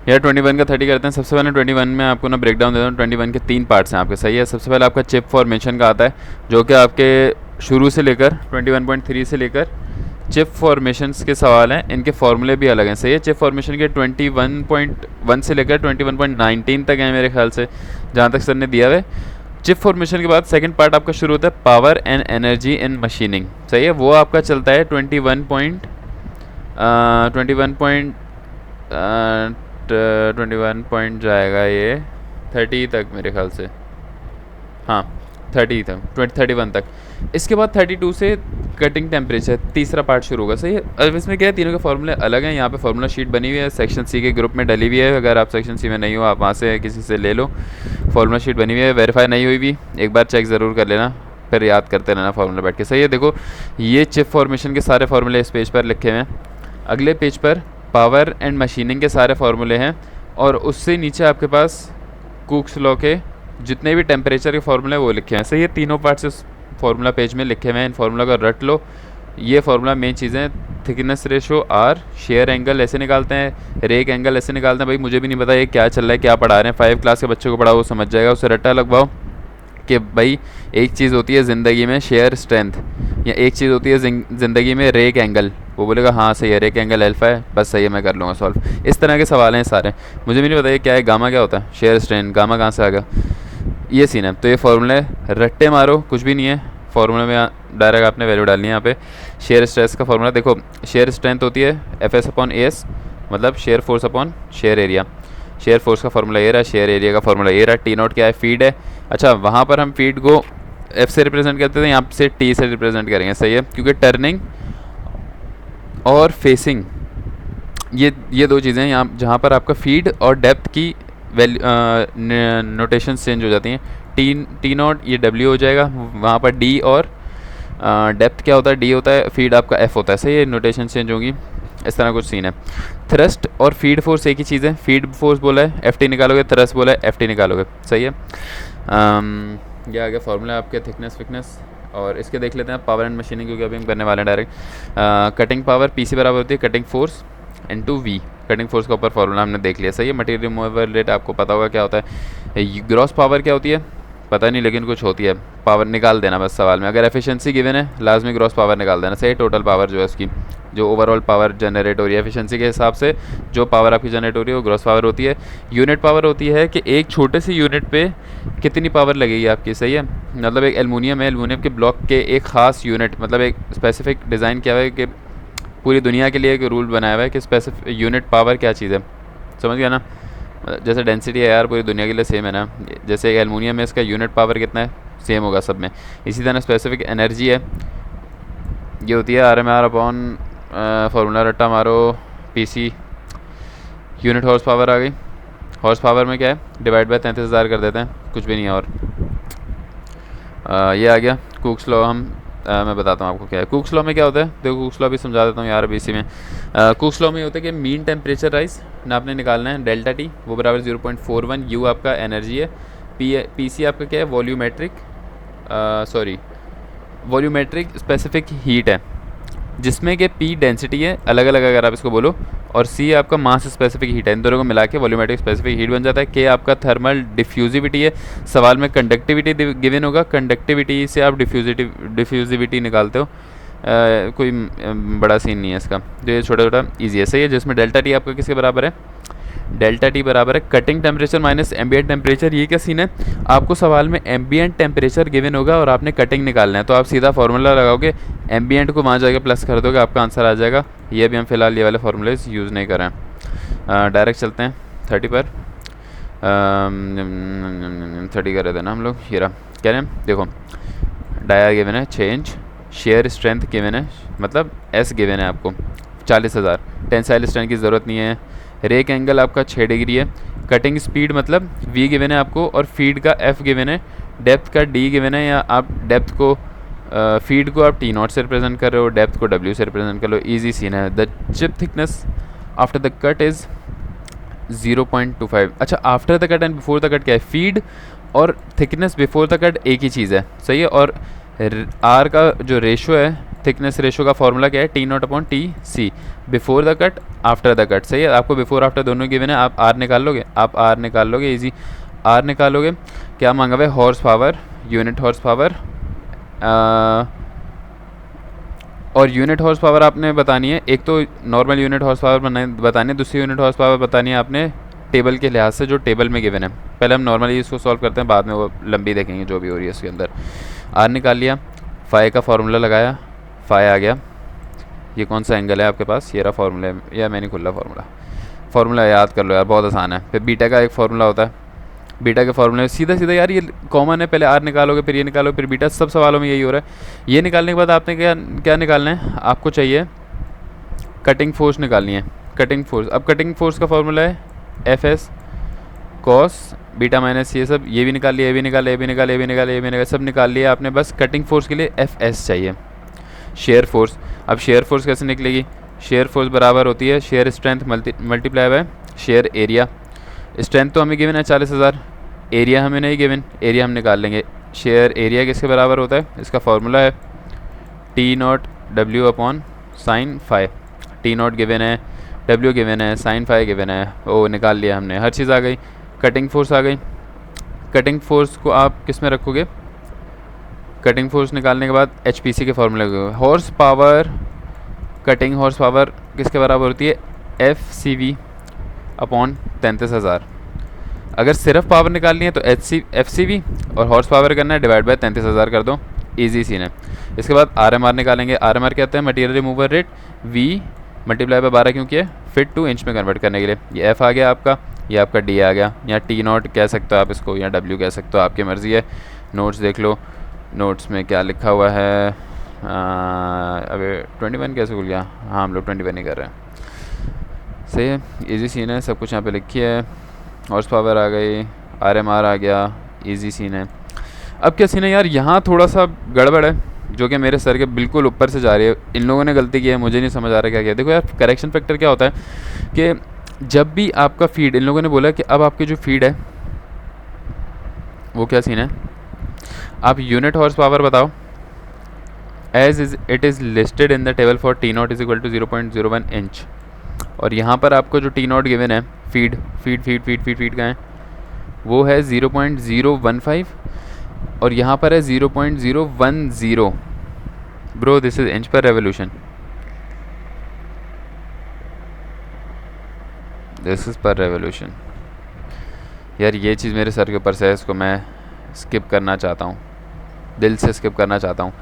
यार 21 का 30 करते हैं। सबसे पहले 21 में आपको ना ब्रेक डाउन देता हूँ। 21 के 3 पार्ट्स हैं आपके, सही है। सबसे पहले आपका चिप फॉर्मेशन का आता है, जो कि आपके शुरू से लेकर 21.3 से लेकर चिप फॉर्मेशंस के सवाल हैं। इनके फॉर्मूले भी अलग हैं, सही है। चिप फॉर्मेशन के 21.1 से लेकर 21.19 तक हैं मेरे ख्याल से, जहाँ तक सर ने दिया हुआ है। चिप फॉर्मेशन के बाद सेकंड पार्ट आपका शुरू होता है power and energy in machining, सही है। वो आपका चलता है 21 पॉइंट जाएगा ये 30 तक मेरे ख्याल से, हाँ 30 तक, 31 तक। इसके बाद 32 से कटिंग टेम्परेचर तीसरा पार्ट शुरू होगा, सही है। अब इसमें क्या है, तीनों के फॉर्मूले अलग हैं। यहाँ पे फार्मूला शीट बनी हुई है, सेक्शन सी के ग्रुप में डली हुई है। अगर आप सेक्शन सी में नहीं हो, आप वहाँ से किसी से ले लो, फार्मूला शीट बनी हुई है। वेरीफाई नहीं हुई भी, एक बार चेक ज़रूर कर लेना, फिर याद करते रहना फार्मूला बैठ के, सही है। देखो ये चिप फॉर्मेशन के सारे फार्मूले इस पेज पर लिखे हुए हैं। अगले पेज पर पावर एंड मशीनिंग के सारे फार्मूले हैं, और उससे नीचे आपके पास कुक्स लॉ के जितने भी टेम्परेचर के फार्मूले वो लिखे हैं, सही है। तीनों पार्ट्स इस फार्मूला पेज में लिखे हुए हैं। इन फार्मूला का रट लो। ये फार्मूला मेन चीज़ें, thickness ratio r, shear angle ऐसे निकालते हैं, रेक एंगल ऐसे निकालते हैं। भाई मुझे भी नहीं पता ये क्या चल रहा है, क्या पढ़ा रहे हैं। 5 क्लास के बच्चों को पढ़ा वो समझ जाएगा, उसे रट्टा लगवाओ कि भाई एक चीज़ होती है ज़िंदगी में शेयर स्ट्रेंथ, या एक चीज़ होती है ज़िंदगी में रेक एंगल। वो बोलेगा हाँ सही है, रेक एंगल अल्फा है, बस सही है, मैं कर लूँगा सॉल्व। इस तरह के सवाल हैं सारे। मुझे भी नहीं पता ये क्या है, गामा क्या होता है, शेयर स्ट्रेंथ, गामा कहाँ से आ गया, ये सीन है। तो ये फार्मूले रट्टे मारो, कुछ भी नहीं है। फार्मूले में डायरेक्ट आपने वैल्यू डालनी है। यहाँ पे शेयर स्ट्रेस का फार्मूला देखो, शेयर स्ट्रेंथ होती है Fs/As, मतलब shear force upon share area. Shear force का फार्मूला ये रहा, शेयर एरिया का फार्मूला ये रहा। टी नॉट क्या है, फीड है। अच्छा, वहाँ पर हम फीड को F से रिप्रेजेंट करते थे, यहाँ से T से रिप्रेजेंट करेंगे, सही है। क्योंकि टर्निंग और फेसिंग ये दो चीज़ें हैं यहाँ, जहाँ पर आपका फीड और डेप्थ की वैल्यू नोटेशन चेंज हो जाती हैं। टी नॉट ये W हो जाएगा, वहाँ पर D, और डेप्थ क्या होता है, D होता है, फीड आपका F होता है, सही है। नोटेशन चेंज होगी, इस तरह कुछ सीन है। थ्रस्ट और फीड फोर्स एक ही चीज़ है। फीड फोर्स बोला है FT निकालोगे, थ्रस्ट बोला है FT निकालोगे, सही है। ये आ गया फॉर्मूला आपके थिकनेस विकनेस। और इसके देख लेते हैं पावर एंड मशीनिंग, क्योंकि अभी हम करने वाले हैं डायरेक्ट। कटिंग पावर PC बराबर होती है cutting force into V। Cutting force का ऊपर फॉर्मूला हमने देख लिया, सही है। मटेरियल रिमूवेबल रेट आपको पता होगा क्या होता है। ग्रॉस पावर क्या होती है पता नहीं, लेकिन कुछ होती है, पावर निकाल देना बस सवाल में। अगर एफिशिएंसी गिवन है, लाजमी ग्रॉस पावर निकाल देना, सही। टोटल पावर जो है उसकी, जो ओवरऑल पावर जनरेट हो रही है एफिशिएंसी के हिसाब से, जो पावर आपकी जनरेट हो रही है वो ग्रॉस पावर होती है। यूनिट पावर होती है कि एक छोटे से यूनिट पे कितनी पावर लगेगी आपकी, सही है। मतलब एक एलुमिनियम है, एलुमिनियम के ब्लॉक के एक ख़ास यूनिट, मतलब एक स्पेसिफिक डिज़ाइन किया हुआ है कि पूरी दुनिया के लिए एक रूल बनाया हुआ है कि स्पेसिफिक यूनिट पावर क्या चीज़ है, समझ गया ना। जैसे डेंसिटी है यार पूरी दुनिया के लिए सेम है ना, जैसे एलुमिनियम में इसका यूनिट पावर कितना है, सेम होगा सब में। इसी तरह स्पेसिफिक एनर्जी है, ये होती है RMR/, फार्मूला रट्टा मारो PC, यूनिट हॉर्स पावर आ गई। हॉर्स पावर में क्या है, डिवाइड बाय 33,000 कर देते हैं, कुछ भी नहीं है। और ये आ गया कुक्स लॉ। मैं बताता हूँ आपको क्या है कुक्स लॉ में क्या होता है। देखो कुक्स लॉ भी समझा देता हूँ यार अभी इसी में। कुक्स लॉ में ये होता है कि मीन टेम्परेचर राइज ना आपने निकालना है, डेल्टा T वो बराबर 0.41, U आपका एनर्जी है, PC आपका क्या है, वॉल्यूमेट्रिक स्पेसिफिक हीट है, जिसमें कि P डेंसिटी है अलग अलग अगर आप इसको बोलो, और C आपका मास स्पेसिफिक हीट है। इन दोनों को मिला के वॉल्यूमेट्रिक स्पेसिफिक हीट बन जाता है। K आपका थर्मल डिफ्यूजिविटी है। सवाल में कंडक्टिविटी गिवन होगा, कंडक्टिविटी से आप डिफ्यूजिविटी निकालते हो। कोई बड़ा सीन नहीं है इसका, जो ये छोटा छोटा ईजी है, सही है। जिसमें डेल्टा T आपका किसके बराबर है, डेल्टा T बराबर है cutting temperature minus ambient temperature. ये क्या सीन है, आपको सवाल में एम्बिएंट टेम्परेचर गिवन होगा और आपने कटिंग निकालना है, तो आप सीधा फार्मूला लगाओगे, एम्बिएंट को वहाँ जाके प्लस कर दोगे, आपका आंसर आ जाएगा। ये भी हम फिलहाल ये वाले फार्मूले यूज़ नहीं कर रहे हैं। डायरेक्ट चलते हैं 30 पर। 30 कर देना हम लोग। ये रहा, कह रहे हैं देखो डाया गिवन है, चेंज शेयर स्ट्रेंथ गिवन है, मतलब S गिवन है आपको 40,000, टेंसाइल स्ट्रेंथ की ज़रूरत नहीं है। रेक एंगल आपका 6 डिग्री है। कटिंग स्पीड मतलब V गिवन है आपको, और फीड का F गिवन है, डेप्थ का D गिवन है, या आप डेप्थ को फीड को आप T0 से रिप्रेजेंट कर रहे हो, डेप्थ को W से रिप्रेजेंट कर लो, इजी सीन है। The chip thickness after the cut is 0.25। अच्छा, after the cut and before the cut क्या है, फीड और थिकनेस बिफोर द कट एक ही चीज़ है, सही है। और R का जो रेशो है थिकनेस रेशो का फॉर्मूला क्या है, t naught upon t c, before the cut after the cut. सही है, आपको बिफोर आफ्टर दोनों गिवन है, आप आर निकाल लोगे, आप आर निकाल लोगे, इजी आर निकालोगे। क्या मांगा हुआ है, horse power, unit horse power, और यूनिट हॉर्स पावर आपने बतानी है, एक तो नॉर्मल यूनिट हॉर्स पावर बतानी है, दूसरी यूनिट हॉर्स पावर बतानी है आपने टेबल के लिहाज से जो टेबल में गिवन है। पहले हम नॉर्मली इसको सॉल्व करते हैं, बाद में वो लंबी देखेंगे जो भी हो रही है इसके अंदर। आर निकाल लिया, फाई का फार्मूला लगाया, फाई आ गया। ये कौन सा एंगल है आपके पास, ये रहा फार्मूला, या मैंने खुला फार्मूला याद कर लो यार, बहुत आसान है। फिर बीटा का एक फार्मूला होता है, बीटा के फार्मूले सीधा सीधा यार, ये कॉमन है, पहले आर निकालोगे फिर ये निकालोगे फिर बीटा, सब सवालों में यही हो रहा है। ये निकालने के बाद आपने क्या निकालना है, आपको चाहिए कटिंग फोर्स निकालनी है, कटिंग फोर्स। अब कटिंग फोर्स का फार्मूला है F S cos beta minus, ये सब ये भी निकाल लिया, ये भी निकाल, ये भी निकाल, ये भी निकाल, ये भी निकाल, सब निकाल लिया आपने। बस कटिंग फोर्स के लिए एफ एस चाहिए। शेयर फोर्स, अब शेयर फोर्स कैसे निकलेगी, शेयर फोर्स बराबर होती है shear strength multiply by share area. Strength तो हमें गिवन है 40,000, एरिया हमें नहीं गिवन, एरिया हम निकाल लेंगे। शेयर एरिया किसके बराबर होता है, इसका फार्मूला है टी नॉट डब्ल्यू upon sine phi. T naught given है, डब्ल्यू गिवन है, साइन फाई गिवन है, वो निकाल लिया हमने, हर चीज़ आ गई। कटिंग फोर्स आ गई, कटिंग फोर्स को आप किस में रखोगे, कटिंग फोर्स निकालने के बाद एच पी सी के फार्मूले को, horse power, cutting horse power किसके बराबर होती है, एफ सी वी अपॉन 33,000। अगर सिर्फ पावर निकालनी है तो एफ सी वी और हॉर्स पावर करना है, डिवाइड बाय 33,000 कर दो, इजी सीन है। इसके बाद आर एम आर निकालेंगे, आर एम आर कहते हैं material removal rate, we multiply by 12 क्योंकि है फिट टू इंच में कन्वर्ट करने के लिए। ये एफ आ गया आपका, ये आपका डी आ गया, या टी नॉट कह सकते हो आप इसको, या डब्ल्यू कह सकते हो, आपकी मर्ज़ी है। नोट्स देख लो, नोट्स में क्या लिखा हुआ है, अबे 21 कैसे भूल गया, हाँ हम लोग 21 ही कर रहे हैं। सही है, इजी सीन है, सब कुछ यहाँ पे लिखी है। हॉर्स पावर आ गई, आर एम आर आ गया, इजी सीन है। अब क्या सीन है यार, यहाँ थोड़ा सा गड़बड़ है जो कि मेरे सर के बिल्कुल ऊपर से जा रही है। इन लोगों ने गलती की है, मुझे नहीं समझ आ रहा क्या किया। देखो यार, करेक्शन फैक्टर क्या होता है कि जब भी आपका फीड, इन लोगों ने बोला कि अब आपकी जो फीड है वो क्या सीन है, आप यूनिट हॉर्स पावर बताओ as is it is listed in the table for t naught is equal to 0.01 inch. और यहाँ पर आपको जो टी नॉट गिवन है, फीड का है वो है 0.015 और यहाँ पर है 0.010। ब्रो दिस इज इंच पर रेवोल्यूशन, दिस इज पर रेवोल्यूशन। यार ये चीज़ मेरे सर के ऊपर से है, इसको मैं स्किप करना चाहता हूँ, दिल से स्किप करना चाहता हूँ।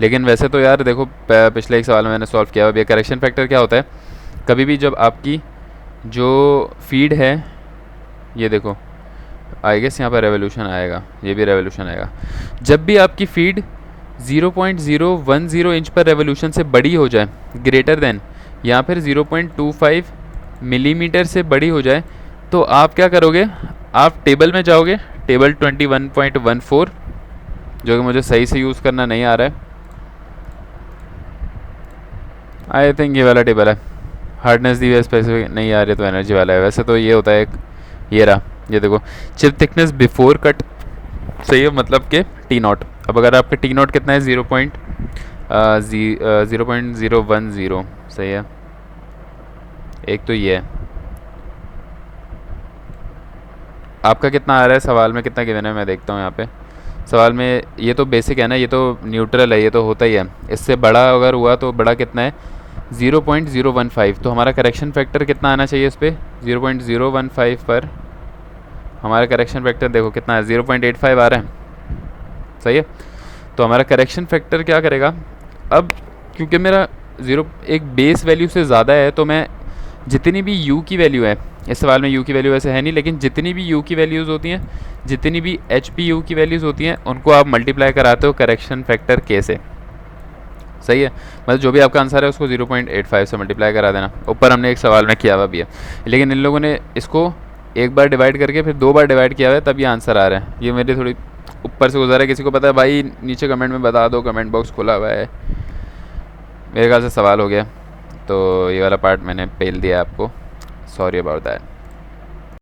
लेकिन वैसे तो यार देखो, पिछले एक सवाल में मैंने सॉल्व किया। अब ये करेक्शन फैक्टर क्या होता है, कभी भी जब आपकी जो फीड है, ये देखो आई गेस यहाँ पर रेवोल्यूशन आएगा, ये भी रेवोल्यूशन आएगा। जब भी आपकी फीड 0.010 इंच पर रेवोल्यूशन से बड़ी हो जाए, ग्रेटर देन या फिर 0.25 मिलीमीटर से बड़ी हो जाए, तो आप क्या करोगे, आप टेबल में जाओगे, टेबल 21.14 जो कि मुझे सही से यूज़ करना नहीं आ रहा है, आई थिंक ये वाला टेबल है। हार्डनेस दी हुई स्पेसिफिक नहीं आ रही तो एनर्जी वाला है। वैसे तो ये होता है एक, ये रहा, ये देखो चिप थिकनेस बिफोर कट, सही है, मतलब कि टी नॉट। अब अगर आपका टी नॉट कितना है 0.010, सही है, एक तो ये है। आपका कितना आ रहा है सवाल में, कितना गिवन है मैं देखता हूँ यहाँ पे सवाल में। ये तो बेसिक है ना, ये तो न्यूट्रल है, ये तो होता ही है। इससे बड़ा अगर हुआ तो बड़ा कितना है 0.015, तो हमारा करेक्शन फैक्टर कितना आना चाहिए इस पर, 0.015 पर हमारा करेक्शन फैक्टर देखो कितना है, 0.85 आ रहा है, सही है। तो हमारा करेक्शन फैक्टर क्या करेगा, अब क्योंकि मेरा एक बेस वैल्यू से ज़्यादा है, तो मैं जितनी भी u की वैल्यू है, इस सवाल में u की वैल्यू वैसे है नहीं, लेकिन जितनी भी u की वैल्यूज़ होती हैं, जितनी भी HPU की वैल्यूज़ होती हैं, उनको आप मल्टीप्लाई कराते हो करेक्शन फैक्टर k से, सही है। मतलब जो भी आपका आंसर है उसको 0.85 से मल्टीप्लाई करा देना। ऊपर हमने एक सवाल में किया हुआ भी है, लेकिन इन लोगों ने इसको एक बार डिवाइड करके फिर 2 बार डिवाइड किया हुआ है, तब ये आंसर आ रहा है। ये मेरी थोड़ी ऊपर से गुजरा है, किसी को पता है भाई नीचे कमेंट में बता दो, कमेंट बॉक्स खुला हुआ है। मेरे ख्याल से सवाल हो गया, तो ये वाला पार्ट मैंने पेल दिया आपको, सॉरी अबाउट दैट।